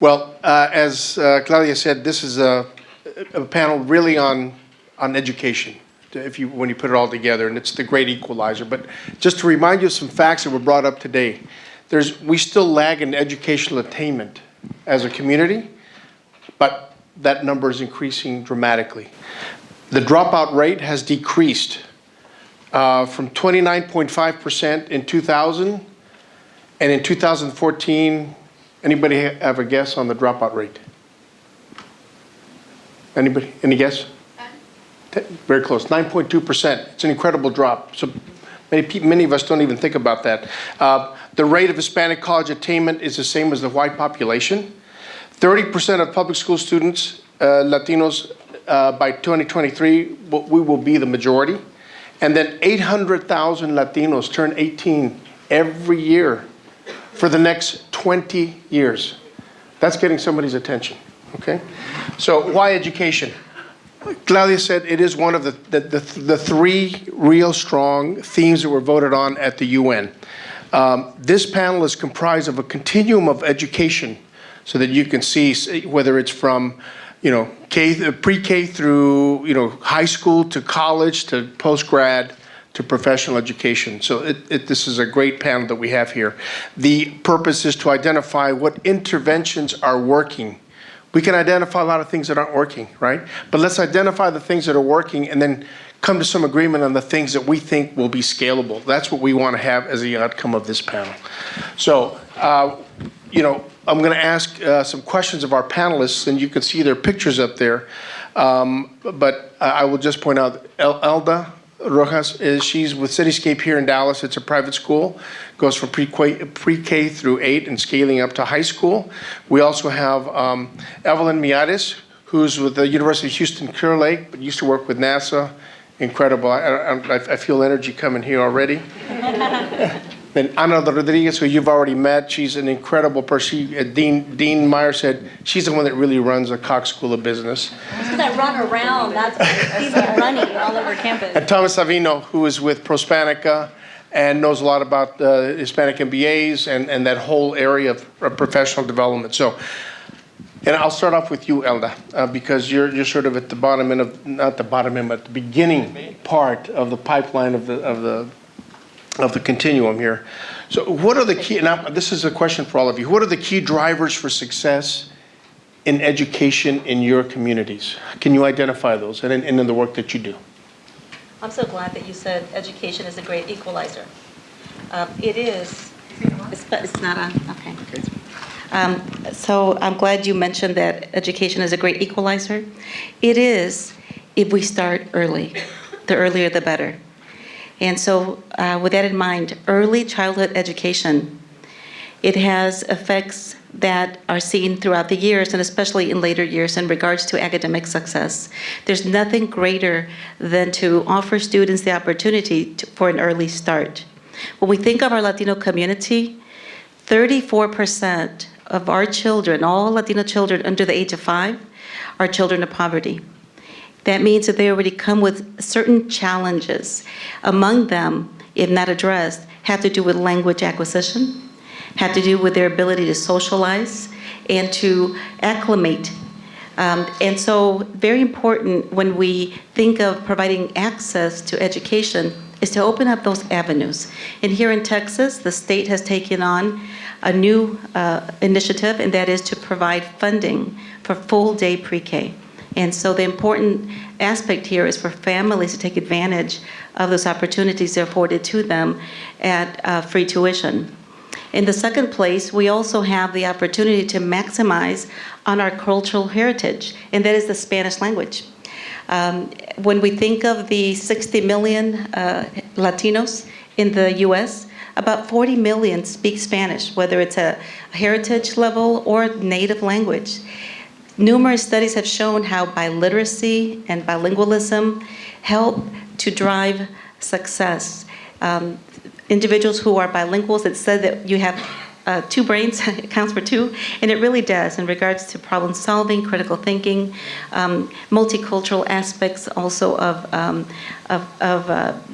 Well, as Claudia said, this is a panel really on education, when you put it all together, and it's the great equalizer. But just to remind you of some facts that were brought up today, we still lag in educational attainment as a community, but that number is increasing dramatically. The dropout rate has decreased from 29.5% in 2000, and in 2014, anybody have a guess on the dropout rate? Anybody? Any guess? Very close, 9.2%. It's an incredible drop. So many of us don't even think about that. The rate of Hispanic college attainment is the same as the white population. 30% of public school students, Latinos, by 2023, we will be the majority. And then 800,000 Latinos turn 18 every year for the next 20 years. That's getting somebody's attention, okay? So why education? Claudia said it is one of the three real strong themes that were voted on at the UN. This panel is comprised of a continuum of education so that you can see whether it's from pre-K through high school to college to post-grad to professional education. So this is a great panel that we have here. The purpose is to identify what interventions are working. We can identify a lot of things that aren't working, right? But let's identify the things that are working and then come to some agreement on the things that we think will be scalable. That's what we want to have as the outcome of this panel. So, I'm going to ask some questions of our panelists, and you can see their pictures up there. But I will just point out, Elda Rojas, she's with Cityscape here in Dallas. It's a private school, goes from pre-K through 8 and scaling up to high school. We also have Evelyn Miares, who's with the University of Houston Clear Lake, but used to work with NASA. Incredible. I feel energy coming here already. Then Ana Rodriguez, who you've already met, she's an incredible person. Dean Meyer said she's the one that really runs the Cox School of Business. Because I run around, he's running all over campus. And Thomas Savino, who is with Prospanica and knows a lot about Hispanic MBAs and that whole area of professional development. So, and I'll start off with you, Elda, because you're sort of at the bottom end of, not the bottom end, but the beginning part of the pipeline of the continuum here. So what are the key, and this is a question for all of you, what are the key drivers for success in education in your communities? Can you identify those and in the work that you do? I'm so glad that you said education is a great equalizer. It is. It's not on, okay. So I'm glad you mentioned that education is a great equalizer. It is if we start early. The earlier the better. And so with that in mind, early childhood education, it has effects that are seen throughout the years and especially in later years in regards to academic success. There's nothing greater than to offer students the opportunity for an early start. When we think of our Latino community, 34% of our children, all Latino children under the age of 5, are children of poverty. That means that they already come with certain challenges. Among them, if not addressed, have to do with language acquisition, have to do with their ability to socialize and to acclimate. And so very important when we think of providing access to education is to open up those avenues. And here in Texas, the state has taken on a new initiative, and that is to provide funding for full-day pre-K. And so the important aspect here is for families to take advantage of those opportunities that are afforded to them at free tuition. In the second place, we also have the opportunity to maximize on our cultural heritage, and that is the Spanish language. When we think of the 60 million Latinos in the US, about 40 million speak Spanish, whether it's a heritage level or native language. Numerous studies have shown how biliteracy and bilingualism help to drive success. Individuals who are bilinguals, it said that you have 2 brains, it counts for 2, and it really does in regards to problem solving, critical thinking, multicultural aspects also of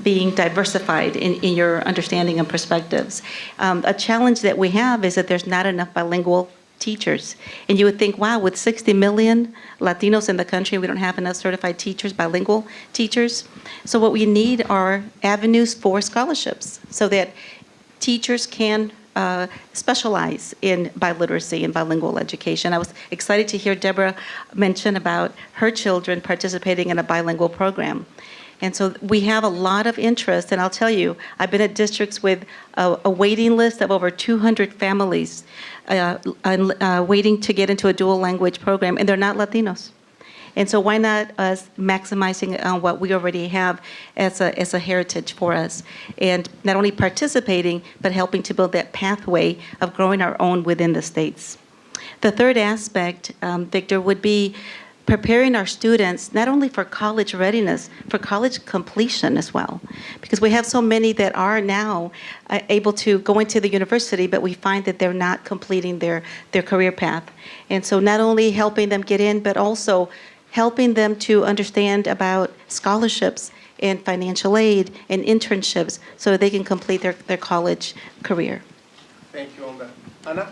being diversified in your understanding and perspectives. A challenge that we have is that there's not enough bilingual teachers. And you would think, wow, with 60 million Latinos in the country, we don't have enough certified teachers, bilingual teachers. So what we need are avenues for scholarships so that teachers can specialize in biliteracy and bilingual education. I was excited to hear Deborah mention about her children participating in a bilingual program. And so we have a lot of interest, and I'll tell you, I've been at districts with a waiting list of over 200 families waiting to get into a dual language program, and they're not Latinos. And so why not us maximizing what we already have as a heritage for us, and not only participating, but helping to build that pathway of growing our own within the states. The third aspect, Victor, would be preparing our students not only for college readiness, for college completion as well. Because we have so many that are now able to go into the university, but we find that they're not completing their career path. And so not only helping them get in, but also helping them to understand about scholarships and financial aid and internships so that they can complete their college career. Thank you, Olga. Ana?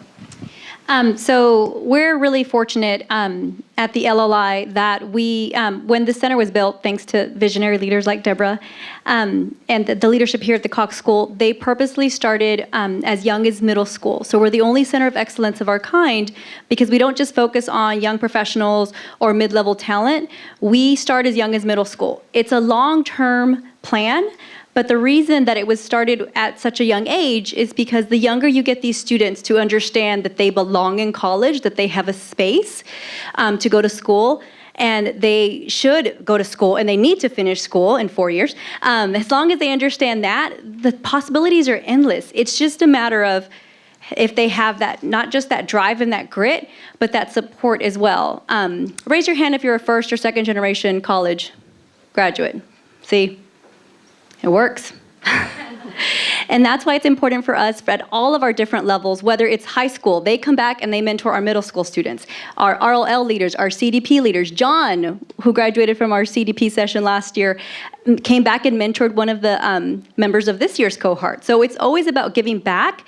So we're really fortunate at the LLI that we, when the center was built, thanks to visionary leaders like Deborah and the leadership here at the Cox School, they purposely started as young as middle school. So we're the only center of excellence of our kind because we don't just focus on young professionals or mid-level talent. We start as young as middle school. It's a long-term plan. But the reason that it was started at such a young age is because the younger you get these students to understand that they belong in college, that they have a space to go to school, and they should go to school, and they need to finish school in 4 years. As long as they understand that, the possibilities are endless. It's just a matter of if they have that, not just that drive and that grit, but that support as well. Raise your hand if you're a first or second generation college graduate. See? It works. And that's why it's important for us at all of our different levels, whether it's high school, they come back and they mentor our middle school students, our RLL leaders, our CDP leaders. John, who graduated from our CDP session last year, came back and mentored one of the members of this year's cohort. So it's always about giving back.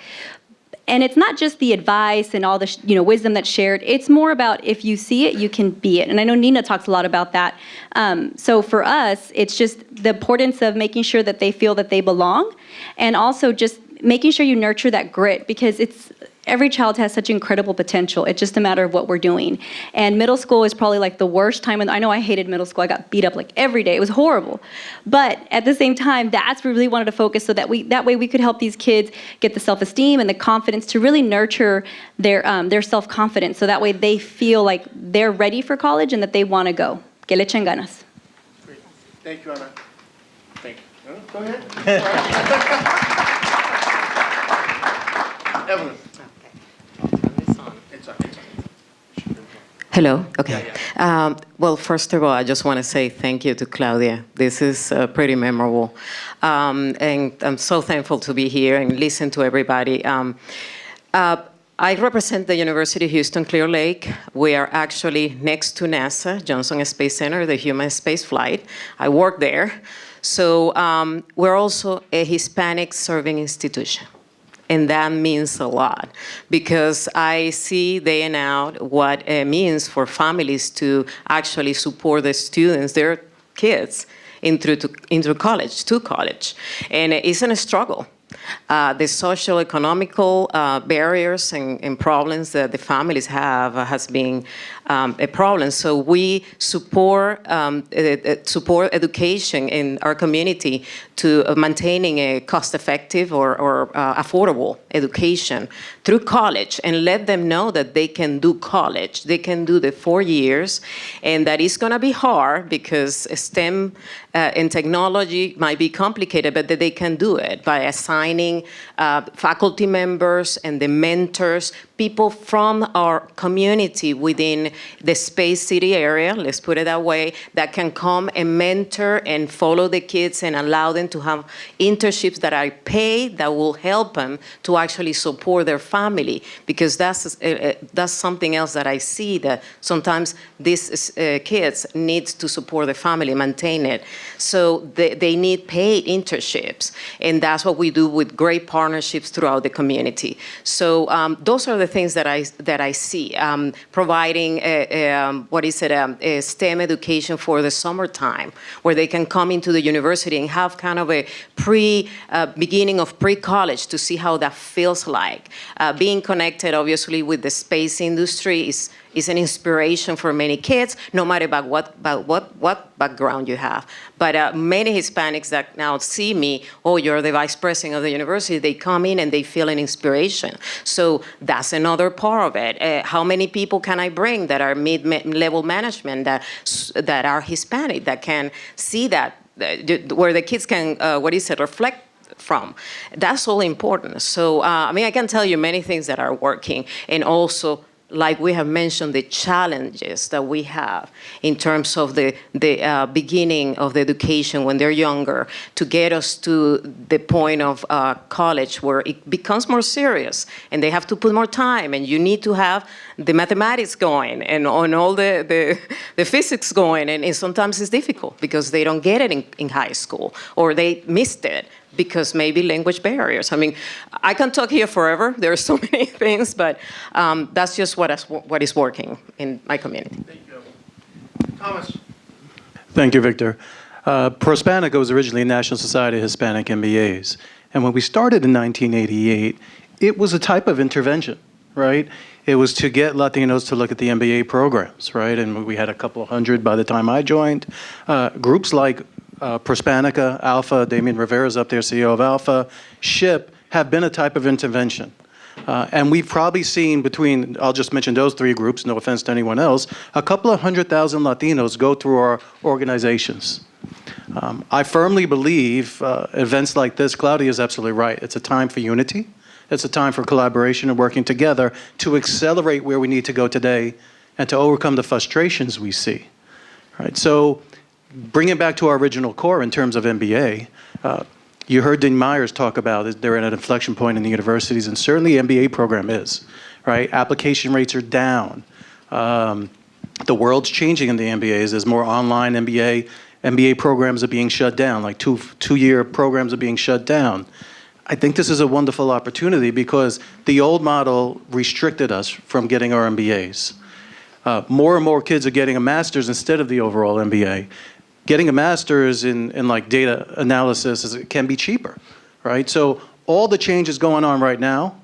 And it's not just the advice and all the wisdom that's shared. It's more about if you see it, you can be it. And I know Nina talks a lot about that. So for us, it's just the importance of making sure that they feel that they belong, and also just making sure you nurture that grit, because every child has such incredible potential. It's just a matter of what we're doing. And middle school is probably like the worst time. And I know I hated middle school. I got beat up like every day. It was horrible. But at the same time, that's where we really wanted to focus so that way we could help these kids get the self-esteem and the confidence to really nurture their self-confidence. So that way they feel like they're ready for college and that they want to go. Que le echen ganas. Great. Thank you, Ana. Thank you. Go ahead. Evelyn. Hello. Okay. Well, first of all, I just want to say thank you to Claudia. This is pretty memorable. And I'm so thankful to be here and listen to everybody. I represent the University of Houston Clear Lake. We are actually next to NASA, Johnson Space Center, the human space flight. I work there. So we're also a Hispanic serving institution. And that means a lot because I see day and out what it means for families to actually support the students, their kids, into college. And it isn't a struggle. The social, economical barriers and problems that the families have has been a problem. So we support education in our community to maintaining a cost-effective or affordable education through college, and let them know that they can do college. They can do the 4 years, and that is going to be hard because STEM and technology might be complicated, but that they can do it by assigning faculty members and the mentors, people from our community within the Space City area, let's put it that way, that can come and mentor and follow the kids and allow them to have internships that are paid, that will help them to actually support their family. Because that's something else that I see, that sometimes these kids need to support their family, maintain it. So they need paid internships. And that's what we do with great partnerships throughout the community. So those are the the things that I see. Providing a STEM education for the summertime, where they can come into the university and have kind of a beginning of pre-college to see how that feels like. Being connected, obviously, with the space industry is an inspiration for many kids, no matter about what background you have. But many Hispanics that now see me, oh, you're the vice president of the university, they come in and they feel an inspiration. So that's another part of it. How many people can I bring that are mid-level management that are Hispanic, that can see that, where the kids can, reflect from? That's all important. So, I can tell you many things that are working, and also, like we have mentioned, the challenges that we have in terms of the beginning of the education when they're younger, to get us to the point of college where it becomes more serious and they have to put more time, and you need to have the mathematics going and on all the physics going, and sometimes it's difficult because they don't get it in high school, or they missed it because maybe language barriers. I can talk here forever. There are so many things, but that's just what is working in my community. Thank you. Thomas. Thank you, Victor. Hispanic was originally a National Society of Hispanic MBAs. And when we started in 1988, it was a type of intervention, right? It was to get Latinos to look at the MBA programs, right? And we had a couple of hundred by the time I joined. Groups like Prospanica, Alpha, Damian Rivera's up there, CEO of Alpha, SHIP, have been a type of intervention. And we've probably seen between, I'll just mention those three groups, no offense to anyone else, a couple of 100,000 Latinos go through our organizations. I firmly believe events like this, Claudia is absolutely right. It's a time for unity. It's a time for collaboration and working together to accelerate where we need to go today and to overcome the frustrations we see. Right? So bring it back to our original core in terms of MBA. You heard Dean Myers talk about it. They're at an inflection point in the universities, and certainly the MBA program is. Right? Application rates are down. The world's changing in the MBAs. There's more online MBA programs are being shut down, like two-year programs are being shut down. I think this is a wonderful opportunity because the old model restricted us from getting our MBAs. More and more kids are getting a master's instead of the overall MBA. Getting a master's in like data analysis can be cheaper, right? So all the changes going on right now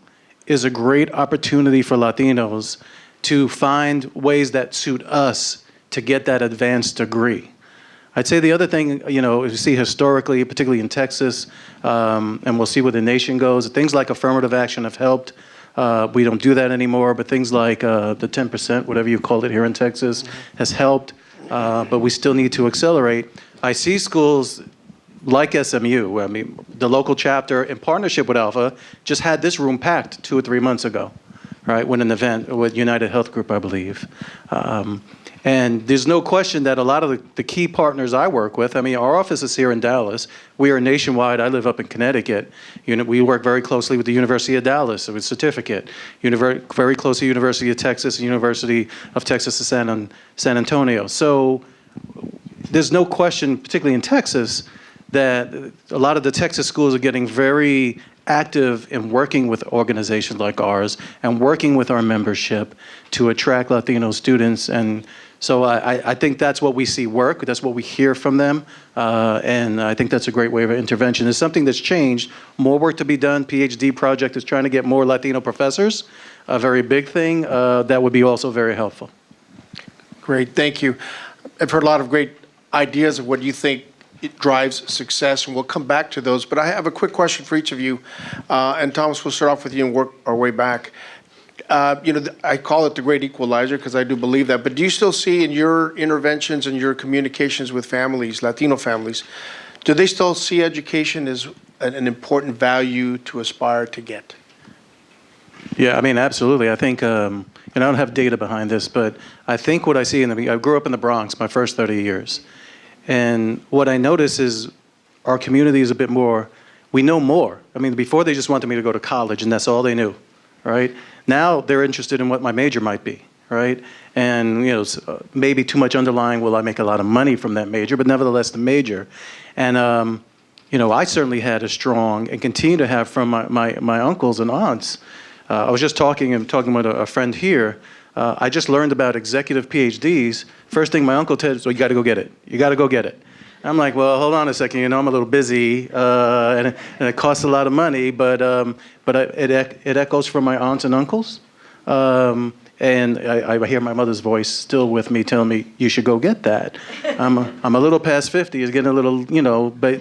is a great opportunity for Latinos to find ways that suit us to get that advanced degree. I'd say the other thing, you see historically, particularly in Texas, and we'll see where the nation goes, things like affirmative action have helped. We don't do that anymore, but things like the 10%, whatever you call it here in Texas, has helped, but we still need to accelerate. I see schools like SMU, the local chapter in partnership with Alpha just had this room packed 2 or 3 months ago, right, when an event with United Health Group, I believe. And there's no question that a lot of the key partners I work with, our office is here in Dallas. We are nationwide. I live up in Connecticut. We work very closely with the University of Dallas with certificate, very close to University of Texas and University of Texas at San Antonio. So there's no question, particularly in Texas, that a lot of the Texas schools are getting very active in working with organizations like ours and working with our membership to attract Latino students. And so I think that's what we see work. That's what we hear from them. And I think that's a great way of intervention. It's something that's changed. More work to be done. PhD project is trying to get more Latino professors. A very big thing. That would be also very helpful. Great, thank you. I've heard a lot of great ideas of what you think it drives success, and we'll come back to those. But I have a quick question for each of you. And Thomas, we'll start off with you and work our way back. I call it the great equalizer because I do believe that. But do you still see in your interventions and your communications with families, Latino families, do they still see education as an important value to aspire to get? Yeah, absolutely. I think, I don't have data behind this, but I think what I see I grew up in the Bronx my first 30 years. And what I notice is our community is a bit more, we know more. Before they just wanted me to go to college and that's all they knew, right? Now they're interested in what my major might be, right? And, maybe too much underlying, will I make a lot of money from that major, but nevertheless the major. And, I certainly had a strong, and continue to have from my uncles and aunts, I was just talking with a friend here. I just learned about executive PhDs. First thing my uncle said, so you got to go get it. You got to go get it. I'm like, well, hold on a second. You know, I'm a little busy, and it costs a lot of money, but it echoes from my aunts and uncles. And I hear my mother's voice still with me telling me, you should go get that. I'm a little past 50. It's getting a little,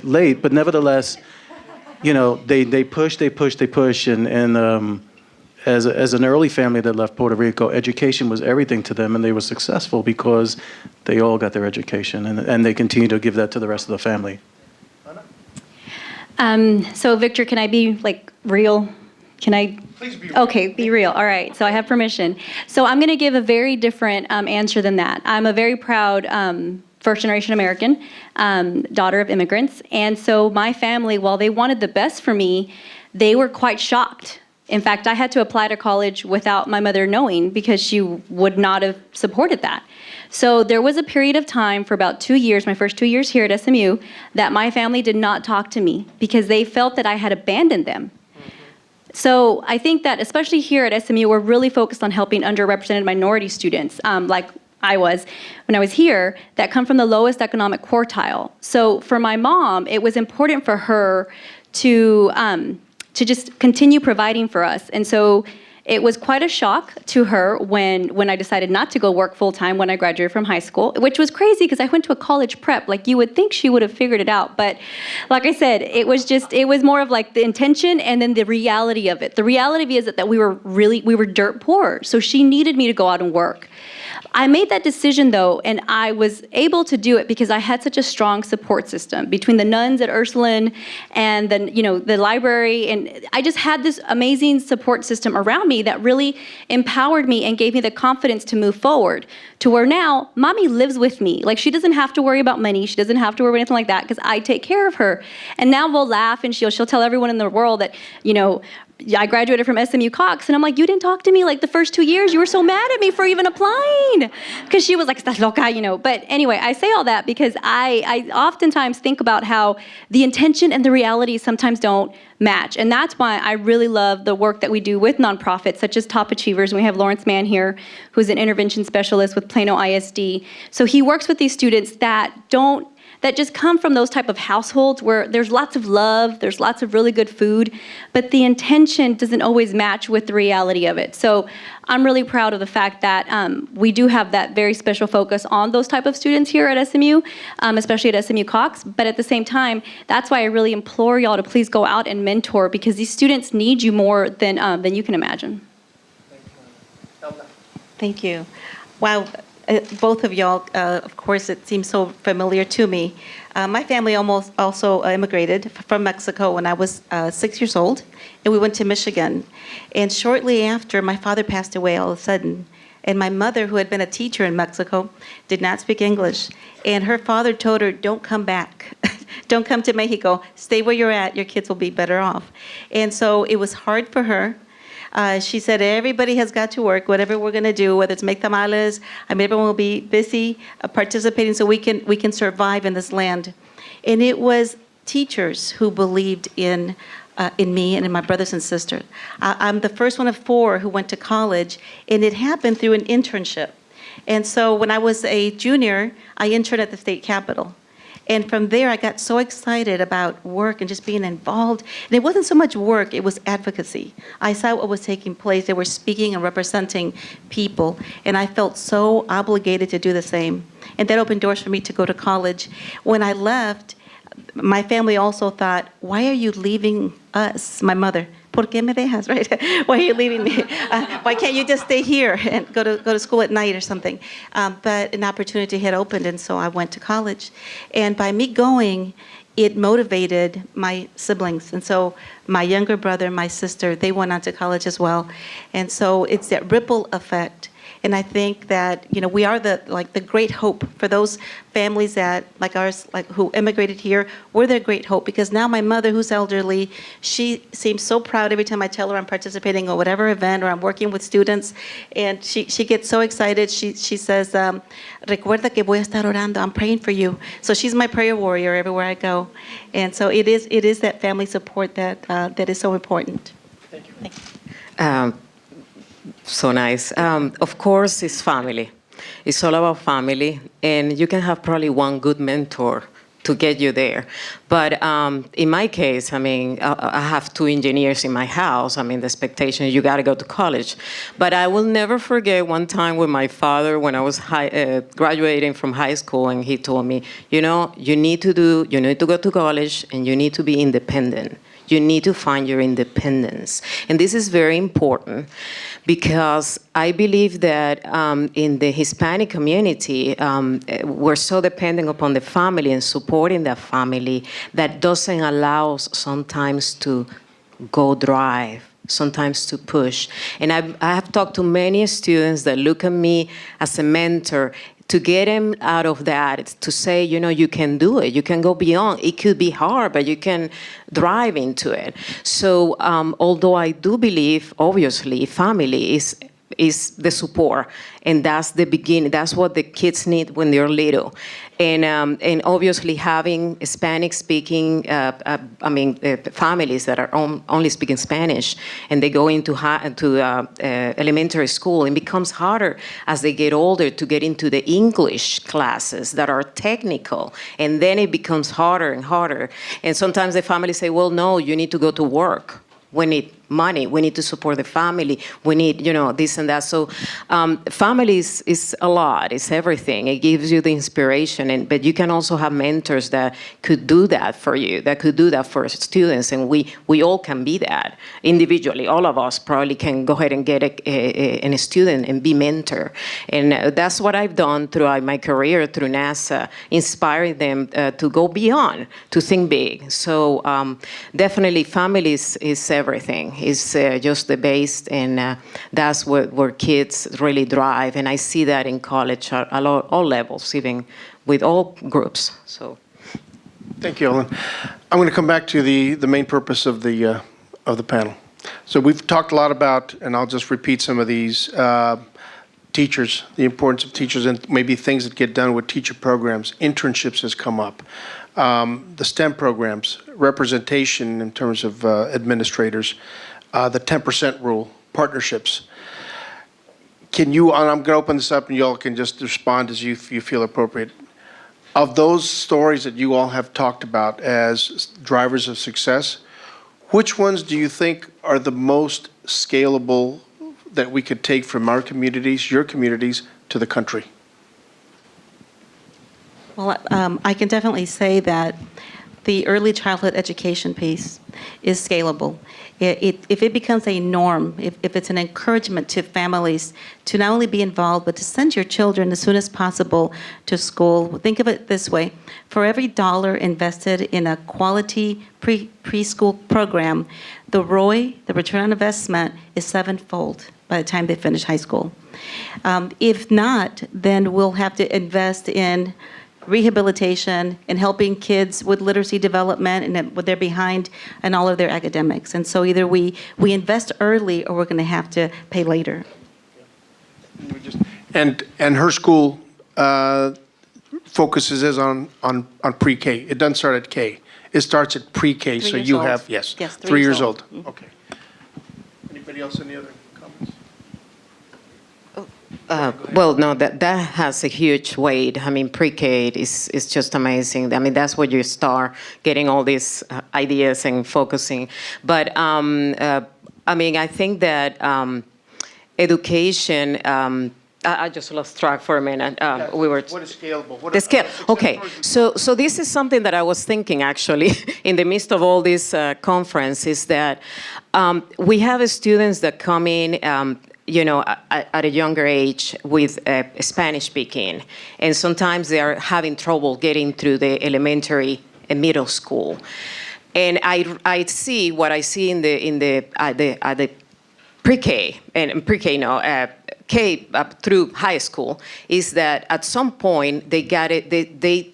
late, but nevertheless, they push, and as an early family that left Puerto Rico, education was everything to them, and they were successful because they all got their education, and they continue to give that to the rest of the family. So Victor, can I be real? Can I? Please be real. Okay, be real. All right, so I have permission. So I'm going to give a very different answer than that. I'm a very proud first-generation American, daughter of immigrants. And so my family, while they wanted the best for me, they were quite shocked. In fact, I had to apply to college without my mother knowing because she would not have supported that. So there was a period of time for about 2 years, my first 2 years here at SMU, that my family did not talk to me because they felt that I had abandoned them. So I think that especially here at SMU, we're really focused on helping underrepresented minority students, like I was when I was here, that come from the lowest economic quartile. So for my mom, it was important for her to just continue providing for us. And so it was quite a shock to her when I decided not to go work full-time when I graduated from high school, which was crazy because I went to a college prep. You would think she would have figured it out. But like I said, it was more of the intention and then the reality of it. The reality is that we were dirt poor. So she needed me to go out and work. I made that decision, though, and I was able to do it because I had such a strong support system between the nuns at Ursuline and the library, and I just had this amazing support system around me that really empowered me and gave me the confidence to move forward to where now mommy lives with me. She doesn't have to worry about money. She doesn't have to worry about anything like that because I take care of her. And now we'll laugh and she'll tell everyone in the world that, I graduated from SMU Cox, and I'm like, you didn't talk to me the first 2 years. You were so mad at me for even applying. Because she was like, estás loca, But anyway, I say all that because I oftentimes think about how the intention and the reality sometimes don't match. And that's why I really love the work that we do with nonprofits, such as Top Achievers. And we have Lawrence Mann here, who's an intervention specialist with Plano ISD. So he works with these students that just come from those type of households where there's lots of love, there's lots of really good food, but the intention doesn't always match with the reality of it. So I'm really proud of the fact that we do have that very special focus on those type of students here at SMU, especially at SMU Cox. But at the same time, that's why I really implore y'all to please go out and mentor because these students need you more than you can imagine. Thank you. Wow. Both of y'all, of course, it seems so familiar to me. My family almost also immigrated from Mexico when I was 6 years old, and we went to Michigan. And shortly after, my father passed away all of a sudden. And my mother, who had been a teacher in Mexico, did not speak English. And her father told her, don't come back. Don't come to Mexico. Stay where you're at. Your kids will be better off. And so it was hard for her. She said, everybody has got to work, whatever we're going to do, whether it's make tamales. Everyone will be busy participating so we can survive in this land. And it was teachers who believed in me and in my brothers and sisters. I'm the first one of 4 who went to college, and it happened through an internship. And so when I was a junior, I interned at the state capitol. And from there, I got so excited about work and just being involved. And it wasn't so much work, it was advocacy. I saw what was taking place. They were speaking and representing people. And I felt so obligated to do the same. And that opened doors for me to go to college. When I left, my family also thought, why are you leaving us, my mother? ¿Por qué me dejas, right? Why are you leaving me? Why can't you just stay here and go to school at night or something? But an opportunity had opened, and so I went to college. And by me going, it motivated my siblings. And so my younger brother, my sister, they went on to college as well. And so it's that ripple effect. And I think that, we are the great hope for those families that, like ours, who immigrated here. We're their great hope because now my mother, who's elderly, she seems so proud every time I tell her I'm participating in whatever event or I'm working with students. And she gets so excited. She says, recuerda que voy a estar orando. I'm praying for you. So she's my prayer warrior everywhere I go. And so it is that family support that is so important. Thank you. Thank you. So nice. Of course, it's family. It's all about family, and you can have probably one good mentor to get you there. But in my case, I mean, I have 2 engineers in my house. I mean, the expectation is you got to go to college. But I will never forget one time with my father when I was graduating from high school, and he told me, you know, you need to go to college, and you need to be independent. You need to find your independence. And this is very important because I believe that in the Hispanic community, we're so dependent upon the family and supporting that family that doesn't allow us sometimes to go drive, sometimes to push. And I have talked to many students that look at me as a mentor to get them out of that, to say, you know, you can do it, you can go beyond. It could be hard, but you can drive into it. So although I do believe, obviously, family is the support, and that's the beginning. That's what the kids need when they're little. And obviously having Hispanic-speaking, families that are only speaking Spanish, and they go into elementary school, it becomes harder as they get older to get into the English classes that are technical, and then it becomes harder and harder. And sometimes the families say, well, no, you need to go to work. We need money. We need to support the family. We need, you know, this and that. So family is a lot. It's everything. It gives you the inspiration. But you can also have mentors that could do that for you, that could do that for students. And we all can be that individually. All of us probably can go ahead and get a student and be mentor. And that's what I've done throughout my career through NASA, inspiring them to go beyond, to think big. So definitely family is everything. It's just the base, and that's where kids really drive. And I see that in college at all levels, even with all groups. So, Thank you, Ellen. I'm going to come back to the main purpose of the panel. So we've talked a lot about, and I'll just repeat some of these, teachers, the importance of teachers, and maybe things that get done with teacher programs. Internships has come up. The STEM programs, representation in terms of administrators, the 10% rule, partnerships. Can you, and I'm going to open this up and you all can just respond as you feel appropriate. Of those stories that you all have talked about as drivers of success, which ones do you think are the most scalable that we could take from our communities, your communities, to the country? Well, I can definitely say that the early childhood education piece is scalable. If it becomes a norm, if it's an encouragement to families to not only be involved, but to send your children as soon as possible to school. Think of it this way. For every dollar invested in a quality preschool program, the ROI, the return on investment, is 7-fold by the time they finish high school. If not, then we'll have to invest in rehabilitation and helping kids with literacy development and what they're behind in all of their academics. And so either we invest early or we're going to have to pay later. And her school focuses on pre-K. It doesn't start at K. It starts at pre-K. So you have, yes, 3 years old. Okay. Anybody else, any other comments? Well, no, that has a huge weight. I mean, pre-K is just amazing. I mean, that's where you start getting all these ideas and focusing. But, I mean, I think that education, I just lost track for a minute. Yes. We were What is scalable? the scale. Okay, so this is something that I was thinking actually in the midst of all this conference is that we have students that come in. You know, at a younger age with Spanish speaking, and sometimes they are having trouble getting through the elementary and middle school. And I see what I see in the pre-K and pre-K, no, K up through high school is that at some point they got it. They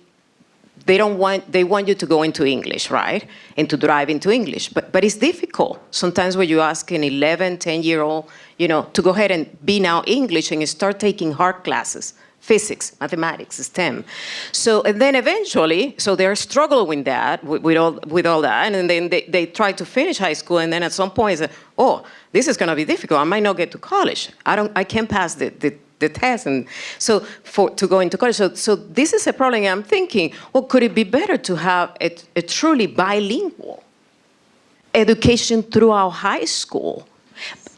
want you to go into English, right? And to drive into English. But it's difficult. Sometimes when you ask an 11, 10-year-old, you know, to go ahead and be now English and start taking hard classes, physics, mathematics, STEM. So, and then eventually, so they're struggling with that, with all that, and then they try to finish high school, and then at some point say, oh, this is gonna be difficult, I might not get to college. I can't pass the test, and so to go into college. So this is a problem. I'm thinking, well, could it be better to have a truly bilingual education throughout high school?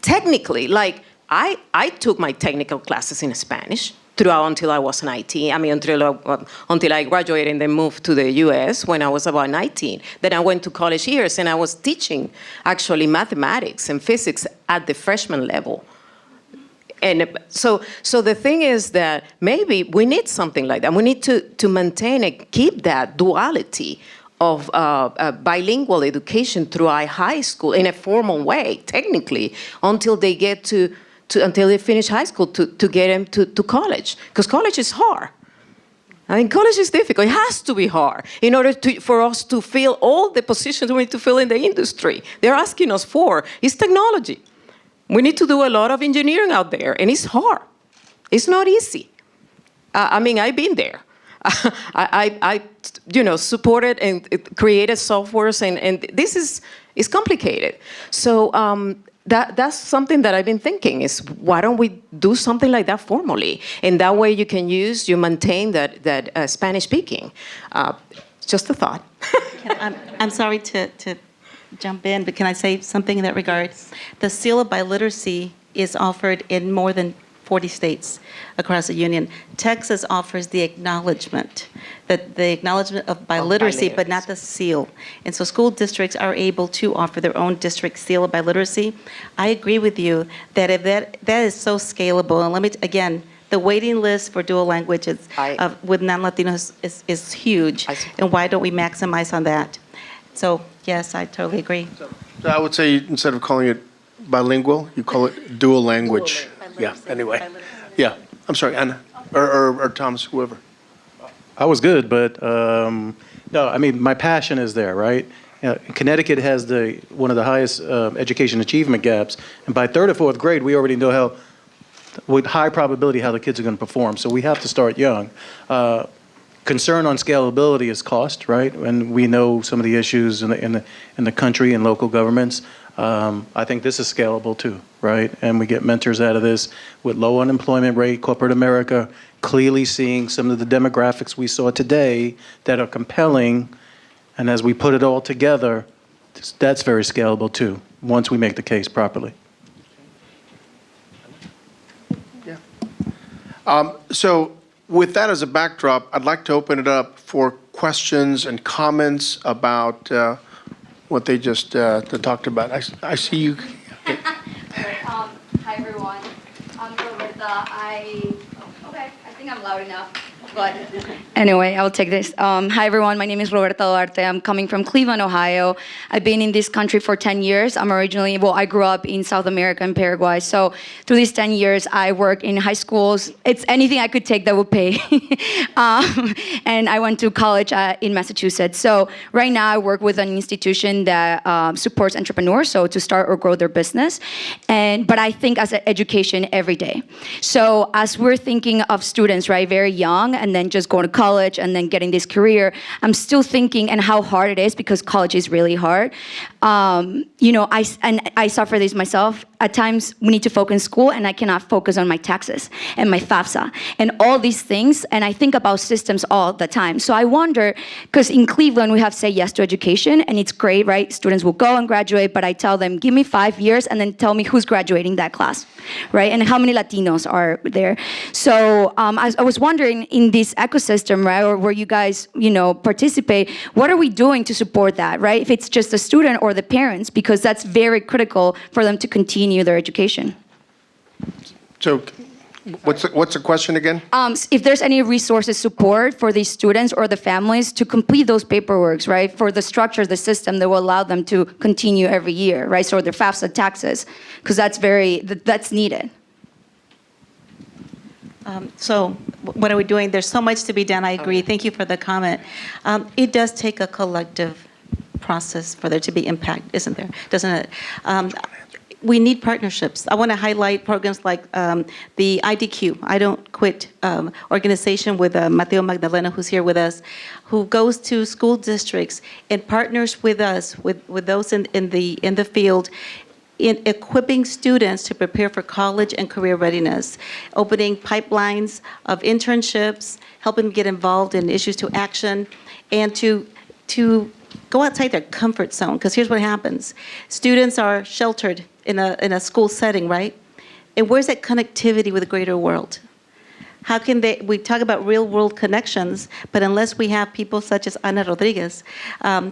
Technically, like I took my technical classes in Spanish throughout until I was 19. I mean, until I graduated and then moved to the U.S. when I was about 19. Then I went to college years, and I was teaching actually mathematics and physics at the freshman level. And so the thing is that maybe we need something like that. We need to maintain and keep that duality of bilingual education throughout high school in a formal way, technically, until they get until they finish high school to get them to college. Because college is hard. I mean, college is difficult. It has to be hard in order for us to fill all the positions we need to fill in the industry. They're asking us for is technology. We need to do a lot of engineering out there, and it's hard. It's not easy. I mean, I've been there. I supported and created softwares, and this is complicated. So that's something that I've been thinking is why don't we do something like that formally? And that way you maintain that Spanish speaking. Just a thought. I'm sorry to jump in, but can I say something in that regard? The seal of biliteracy is offered in more than 40 states across the union. Texas offers the acknowledgement of biliteracy, but not the seal. And so school districts are able to offer their own district seal of biliteracy. I agree with you that if that is so scalable, and again, the waiting list for dual languages with non-Latinos is huge, and why don't we maximize on that? So, yes, I totally agree. So I would say instead of calling it bilingual, you call it dual language. Yeah, anyway. Yeah, I'm sorry, Anna, or Thomas, whoever. I was good, but no, I mean, my passion is there, right? Connecticut has one of the highest education achievement gaps, and by third or fourth grade, we already know with high probability how the kids are going to perform, so we have to start young. Concern on scalability is cost, right? And we know some of the issues in the country and local governments. I think this is scalable too, right? And we get mentors out of this with low unemployment rate, corporate America, clearly seeing some of the demographics we saw today that are compelling. And as we put it all together, that's very scalable too, once we make the case properly. Yeah. So with that as a backdrop, I'd like to open it up for questions and comments about what they just talked about. I see you. Hi, everyone. I'm Roberta. I think I'm loud enough. But anyway, I'll take this. Hi, everyone. My name is Roberta Duarte. I'm coming from Cleveland, Ohio. I've been in this country for 10 years. I grew up in South America, in Paraguay. So through these 10 years, I worked in high schools. It's anything I could take that would pay. And I went to college in Massachusetts. So right now, I work with an institution that supports entrepreneurs, so to start or grow their business. But I think as an education every day. So as we're thinking of students, right, very young, and then just going to college and then getting this career, I'm still thinking and how hard it is because college is really hard. I suffer this myself. At times, we need to focus in school, and I cannot focus on my taxes and my FAFSA and all these things. And I think about systems all the time. So I wonder, because in Cleveland, we have Say Yes to Education, and it's great, right? Students will go and graduate, but I tell them, give me 5 years, and then tell me who's graduating that class, right? And how many Latinos are there. So I was wondering, in this ecosystem, right, or where you guys, participate, what are we doing to support that, right? If it's just the student or the parents, because that's very critical for them to continue their education. So what's the question again? If there's any resources support for these students or the families to complete those paperworks, right, for the structure, the system that will allow them to continue every year, right, so their FAFSA taxes, because that's needed. So what are we doing? There's so much to be done. I agree. Thank you for the comment. It does take a collective process for there to be impact, isn't there? Doesn't it? we need partnerships. I want to highlight programs like the IDQ, I Don't Quit organization with Mateo Magdalena, who's here with us, who goes to school districts and partners with us, with those in the field, in equipping students to prepare for college and career readiness, opening pipelines of internships, helping them get involved in issues to action, and to go outside their comfort zone. Because here's what happens. Students are sheltered in a school setting, right? And where's that connectivity with the greater world? How can we talk about real world connections, but unless we have people such as Ana Rodriguez,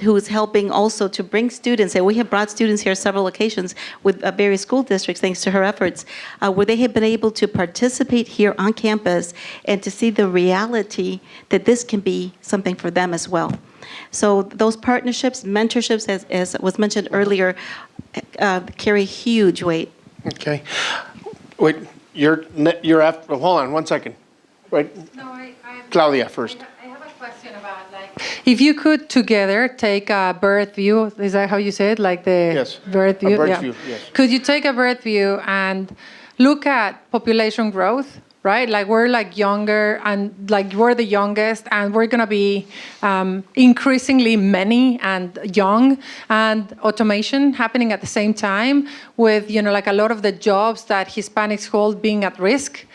who is helping also to bring students, and we have brought students here several occasions with various school districts, thanks to her efforts, where they have been able to participate here on campus and to see the reality that this can be something for them as well. So those partnerships, mentorships, as was mentioned earlier, carry huge weight. Okay. Wait, you're after, hold on 1 second. Wait, Claudia first. I have a question about, like, if you could together take a bird view, is that how you say it? Like the Yes, bird view? a bird's view, yes. Could you take a bird view and look at population growth, right? Like we're like younger and like we're the youngest and we're going to be increasingly many and young, and automation happening at the same time with, you know, like a lot of the jobs that Hispanics hold being at risk.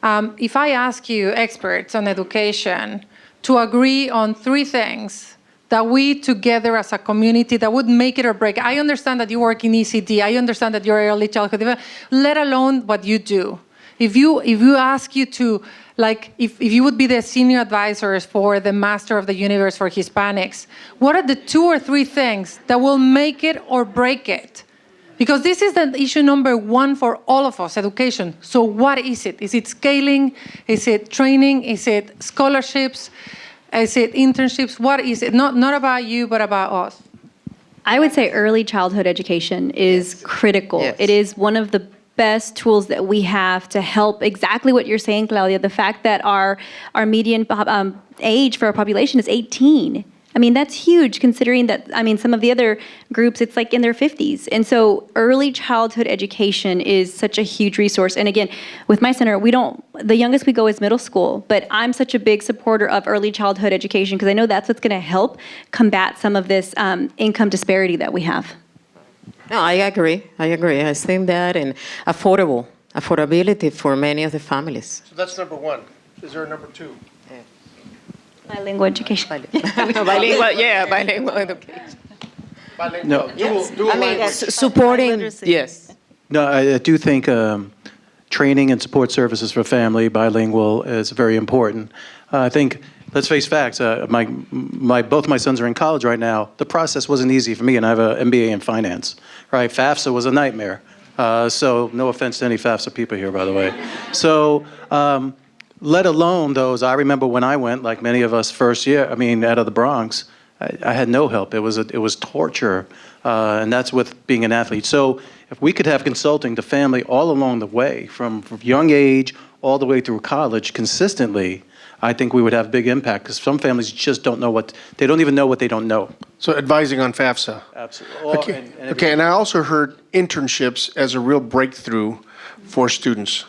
If I ask you, experts on education, to agree on 3 things that we together as a community that would make it or break. I understand that you work in ECD. I understand that you're early childhood, let alone what you do. If you ask you to, like, if you would be the senior advisors for the Master of the Universe for Hispanics, what are the 2 or 3 things that will make it or break it? Because this is the issue number 1 for all of us, education. So what is it? Is it scaling? Is it training? Is it scholarships? Is it internships? What is it? Not about you, but about us. I would say early childhood education is critical. Yes. It is one of the best tools that we have to help exactly what you're saying, Claudia, the fact that our median age for our population is 18. I mean, that's huge considering that, I mean, some of the other groups, it's like in their 50s. And so early childhood education is such a huge resource. And again, with my center, the youngest we go is middle school, but I'm such a big supporter of early childhood education because I know that's what's going to help combat some of this income disparity that we have. No, I agree. I think that, and affordability for many of the families. So that's number 1. Is there a number 2? Bilingual education. Bilingual, yeah, bilingual education. No. Dual I mean, language. supporting, Literacy. yes. No, I do think training and support services for family, bilingual, is very important. I think, let's face facts, both my sons are in college right now. The process wasn't easy for me, and I have an MBA in finance, right? FAFSA was a nightmare. So no offense to any FAFSA people here, by the way. So let alone those, I remember when I went, like many of us first year, out of the Bronx, I had no help. It was torture, and that's with being an athlete. So if we could have consulting to family all along the way, from young age all the way through college consistently, I think we would have big impact, because some families just don't know they don't even know what they don't know. So advising on FAFSA. Absolutely. Okay, and I also heard internships as a real breakthrough for students.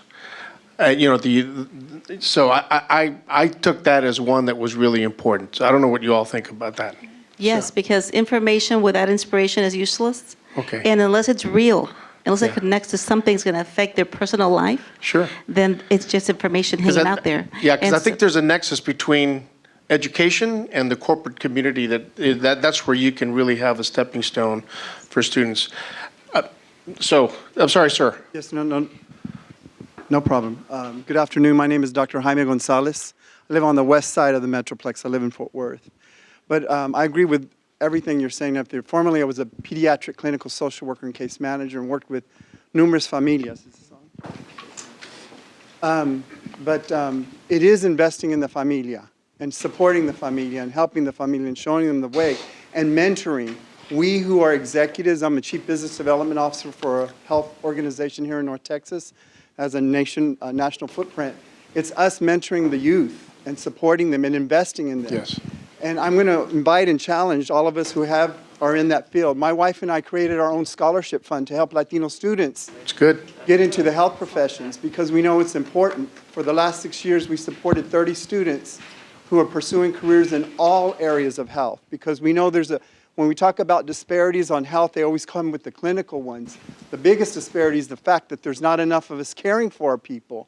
So I took that as one that was really important. So I don't know what you all think about that. Yes, because information without inspiration is useless. Okay. And unless it's real, unless it Yeah. connects to something that's going to affect their personal life, Sure. then it's just information hanging out there. Yeah, because And I think there's a nexus between education and the corporate community that's where you can really have a stepping stone for students. So, I'm sorry, sir. Yes, no problem. Good afternoon. My name is Dr. Jaime Gonzalez. I live on the west side of the Metroplex. I live in Fort Worth. But I agree with everything you're saying up there. Formerly, I was a pediatric clinical social worker and case manager and worked with numerous familias. But it is investing in the familia and supporting the familia and helping the familia and showing them the way and mentoring. We who are executives, I'm a chief business development officer for a health organization here in North Texas, as a national footprint. It's us mentoring the youth and supporting them and investing in them. Yes. And I'm going to invite and challenge all of us who have are in that field. My wife and I created our own scholarship fund to help Latino students It's good. get into the health professions because we know it's important. For the last 6 years, we supported 30 students who are pursuing careers in all areas of health because we know when we talk about disparities on health, they always come with the clinical ones. The biggest disparity is the fact that there's not enough of us caring for our people.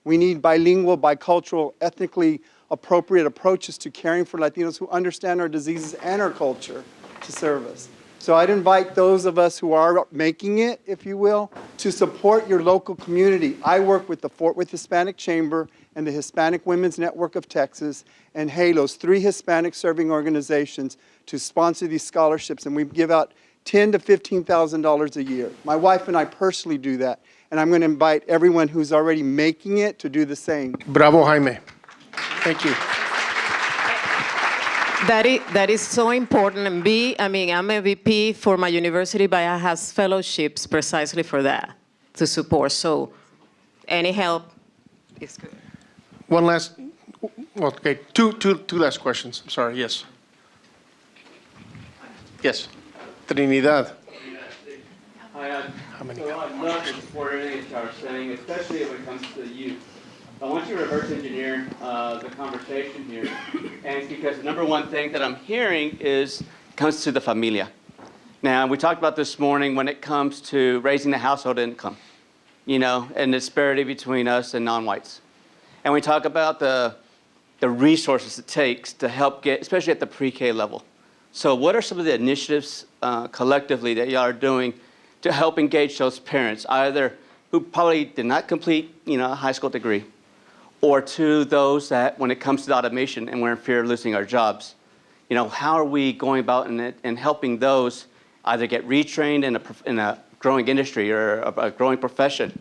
We need bilingual, bicultural, ethnically appropriate approaches to caring for Latinos who understand our diseases and our culture to serve us. So I'd invite those of us who are making it, if you will, to support your local community. I work with the Fort Worth Hispanic Chamber and the Hispanic Women's Network of Texas and HALOS, 3 Hispanic serving organizations, to sponsor these scholarships, and we give out $10,000 to $15,000 a year. My wife and I personally do that, and I'm going to invite everyone who's already making it to do the same. Bravo, Jaime. Thank you. That is so important. And I'm a VP for my university, but I have fellowships precisely for that, to support. So any help is good. One last, well, okay, two last questions. I'm sorry, yes. Yes. Trinidad. Hi, How many? so I'd love to support anything that y'all are saying, especially when it comes to the youth. I want you to reverse engineer the conversation here, and because the number one thing that I'm hearing comes to the familia. Now, we talked about this morning when it comes to raising the household income, and the disparity between us and non-whites. And we talk about the resources it takes to help get, especially at the pre-K level. So what are some of the initiatives collectively that y'all are doing to help engage those parents, either who probably did not complete, a high school degree, or to those that, when it comes to the automation and we're in fear of losing our jobs, how are we going about and helping those either get retrained in a growing industry or a growing profession,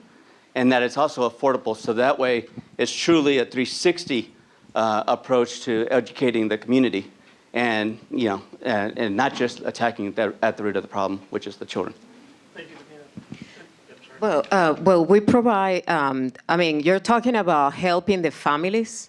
and that it's also affordable, so that way it's truly a 360 approach to educating the community, and and not just attacking at the root of the problem, which is the children. Well, we provide, you're talking about helping the families,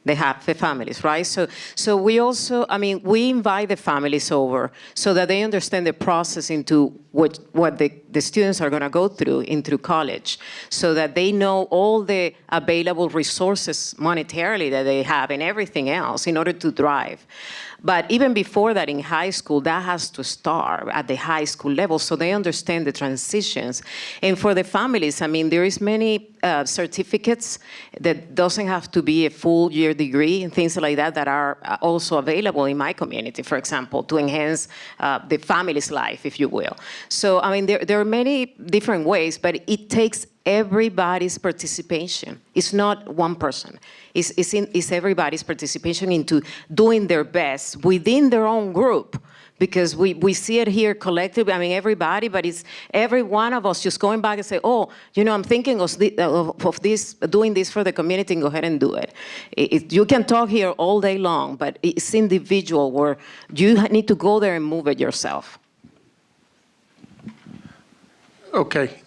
the families, right? So we also, we invite the families over so that they understand the process into what the students are going to go through into college, so that they know all the available resources monetarily that they have and everything else in order to thrive. But even before that, in high school, that has to start at the high school level so they understand the transitions. And for the families, there is many certificates that doesn't have to be a full year degree and things like that that are also available in my community, for example, to enhance the family's life, if you will. So, there are many different ways, but it takes everybody's participation. It's not one person. It's everybody's participation into doing their best within their own group, because we see it here collectively. Everybody, but it's every one of us just going back and say, oh, I'm thinking of this, doing this for the community, and go ahead and do it. You can talk here all day long, but it's individual where you need to go there and move it yourself. Okay.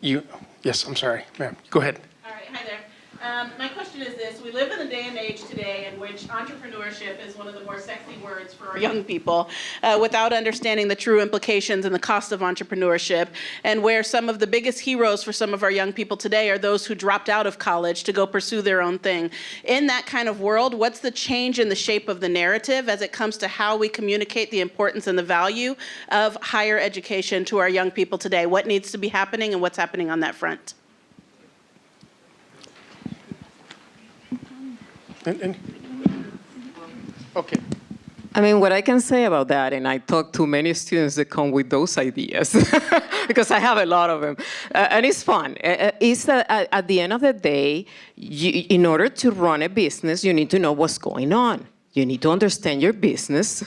Yes, I'm sorry, ma'am. Go ahead. All right, hi there. My question is this: we live in a day and age today in which entrepreneurship is one of the more sexy words for our young people, without understanding the true implications and the cost of entrepreneurship, and where some of the biggest heroes for some of our young people today are those who dropped out of college to go pursue their own thing. In that kind of world, what's the change in the shape of the narrative as it comes to how we communicate the importance and the value of higher education to our young people today? What needs to be happening and what's happening on that front? Okay. What I can say about that, and I talk to many students that come with those ideas, because I have a lot of them, and it's fun, is that at the end of the day, in order to run a business, you need to know what's going on. You need to understand your business,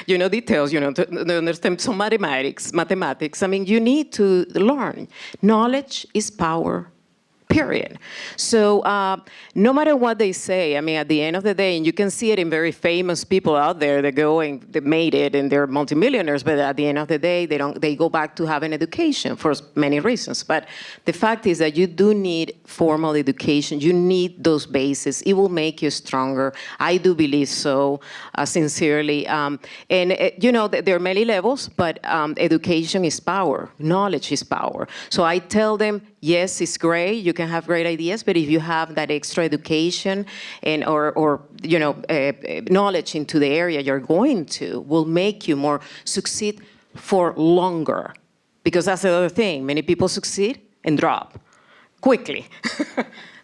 details, to understand some mathematics. You need to learn. Knowledge is power. period. So no matter what they say, I mean, at the end of the day, and you can see it in very famous people out there that go and they made it and they're multimillionaires, but at the end of the day, they go back to having education for many reasons. But the fact is that you do need formal education. You need those bases. It will make you stronger. I do believe so, sincerely. There are many levels, but education is power. Knowledge is power. So I tell them, yes, it's great. You can have great ideas, but if you have that extra education and or knowledge into the area you're going to, will make you more succeed for longer. Because that's the other thing. Many people succeed and drop quickly.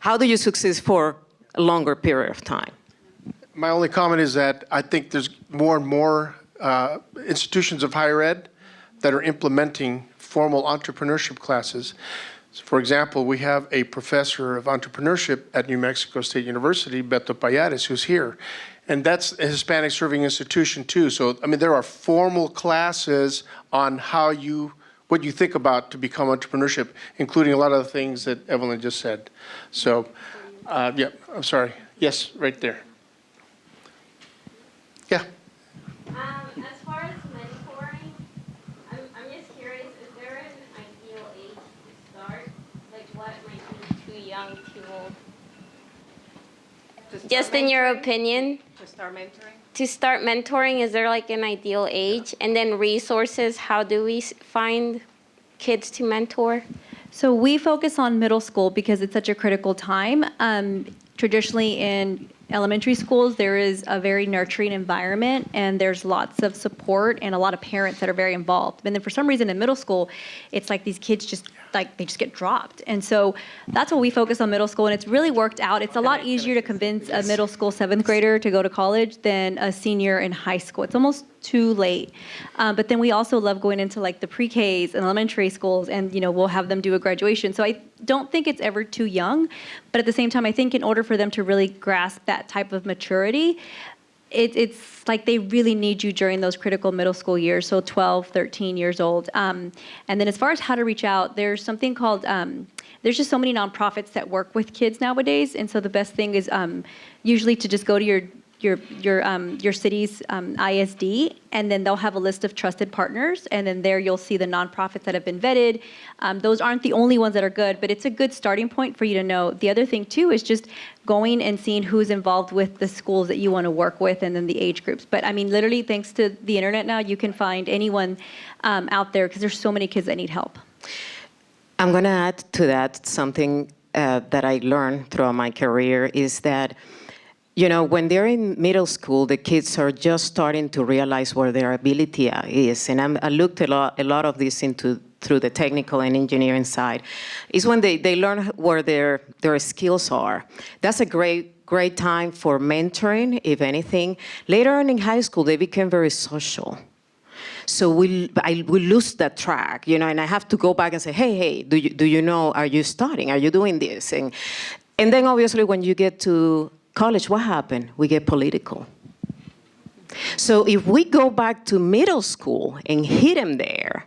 How do you succeed for a longer period of time? My only comment is that I think there's more and more institutions of higher ed that are implementing formal entrepreneurship classes. So for example, we have a professor of entrepreneurship at New Mexico State University, Beto Payares, who's here. And that's a Hispanic serving institution too. So, I mean, there are formal classes on what you think about to become entrepreneurship, including a lot of the things that Evelyn just said. So, yeah, I'm sorry. Yes, right there. Yeah. As far as mentoring, I'm just curious, is there an ideal age to start? Like what might be too young, too old? Just in your opinion? To start mentoring? To start mentoring, is there like an ideal age? And then resources, how do we find kids to mentor? So we focus on middle school because it's such a critical time. Traditionally in elementary schools, there is a very nurturing environment and there's lots of support and a lot of parents that are very involved. And then for some reason in middle school, it's like these kids they just get dropped. And so that's what we focus on middle school, and it's really worked out. It's a lot easier to convince a middle school 7th grader to go to college than a senior in high school. It's almost too late. But then we also love going into like the pre-Ks and elementary schools, and we'll have them do a graduation. So I don't think it's ever too young, but at the same time, I think in order for them to really grasp that type of maturity, it's like they really need you during those critical middle school years, so 12, 13 years old. And then as far as how to reach out, there's something called, there's just so many nonprofits that work with kids nowadays, and so the best thing is usually to just go to your city's ISD, and then they'll have a list of trusted partners, and then there you'll see the nonprofits that have been vetted. Those aren't the only ones that are good, but it's a good starting point for you to know. The other thing too is just going and seeing who's involved with the schools that you want to work with, and then the age groups. But I mean, literally, thanks to the internet now, you can find anyone out there because there's so many kids that need help. I'm going to add to that something that I learned throughout my career is that when they're in middle school, the kids are just starting to realize where their ability is. And I looked a lot of this through the technical and engineering side. Is when they learn where their skills are. That's a great time for mentoring, if anything. Later on in high school, they become very social. So we lose that track, and I have to go back and say, hey, do you know, are you studying? Are you doing this? And then obviously when you get to college, what happened? We get political. So if we go back to middle school and hit them there,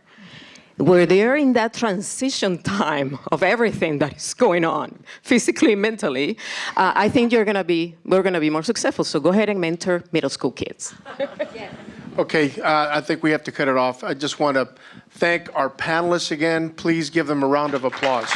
where they're in that transition time of everything that is going on, physically, mentally, I think we're gonna be more successful. So go ahead and mentor middle school kids. Okay, I think we have to cut it off. I just want to thank our panelists again. Please give them a round of applause.